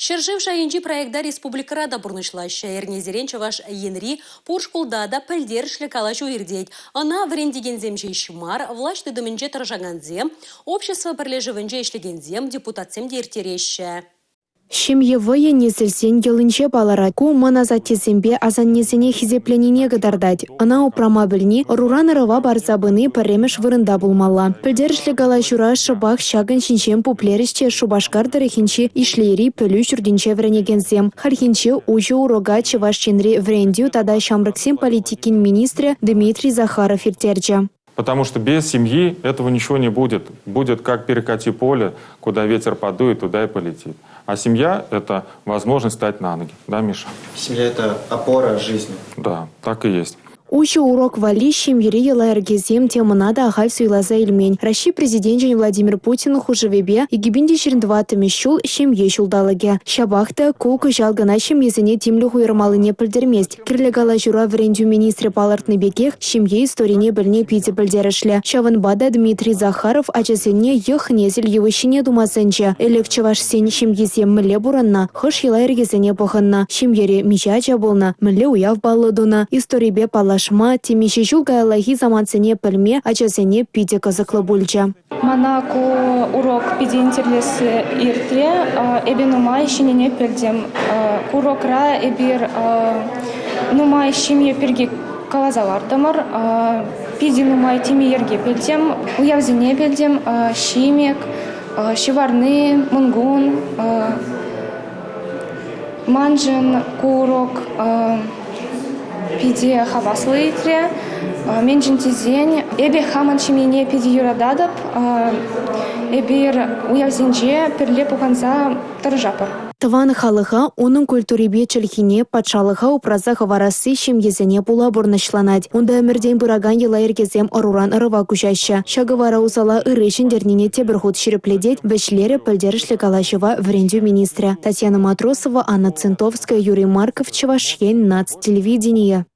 Шерживша инжи проекта республикарада бурнышлаща. Эрнезерен чаваш енри пуршкулдада пілдершлі калашу ирдеть. Она врендеген земже шмар, влашты дымінже тұржаганзем, общество бірлежівінже ішлегензем, депутатсем дертереща. Шемьевые несельсен елынче балара ку маназатизембе азаннезене хизепленіне гыдардать. Она упрамабыльни руранырыва барзабыны піремеш вырында булмалла. Пілдерішлі гала жура шыбақ шагын шинчен пуплерішче шубашкардыры хинчи ишлери пілі жүрдінче вренегензем. Хархинче ужу урога чевашченри врендю тада шамрыксем политикин министре Дмитрий Захаров иртерча. Потому что без семьи этого ничего не будет. Будет как перекати поле, куда ветер подует, туда и полетит. А семья – это возможность стать на ноги. Да, Миша? Семья – это опора жизни. Да, так и есть. Ущу урок вали шемьери елайргезем темынада ахаль суйлаза илмень. Россия президент Владимир Путин хужевебе и гибинде шерндватыми щул шемье щулдалаге. Шабахта кук жалгана шемьезене тимлю хуйрмалыне пілдермест. Кирлегала жура врендю министре палартны бекех шемье историне білне пиде пілдерішлі. Шаванбада Дмитрий Захаров ачасене ех незел евышине думасынча. Элек чавашсен шемьезем міле буранна, хыш елайргезене похынна. Шемьере мичача болна, міле уяв баллыдуна. Историбе палаш темеші жылға лахи заманцене пілме, ачасене пиде кызықлы бульча. Манаку урок пиде интерлесі иртре, эбе нумай шинене пілдем. Урокра эбир нумай шимye пирге калазалардымыр, пиде нумай теме ерге пілдем, уявзене пілдем, шимек, шиварны, мунгун, манжын, курок, пиде хаваслы итре, менжин тизень, эбе хаман чимине пиде юрададып, эбир уявзенже перле пуханса тұржапыр. Тыван халыға оның культуребе чілхине патшалыға упраза хаварасы шемьезене була бурнышланать. Онда өмірден бұраган елайыргезем ұруран ырыва күшаща. Шагывара узала ырышын дернине тебірхуд шерепледет бәшлері пілдерішлі калашыва врендю министрі. Татьяна Матросова, Анна Центовская, Юрий Марков, Чевашьен, Нацтелевидение.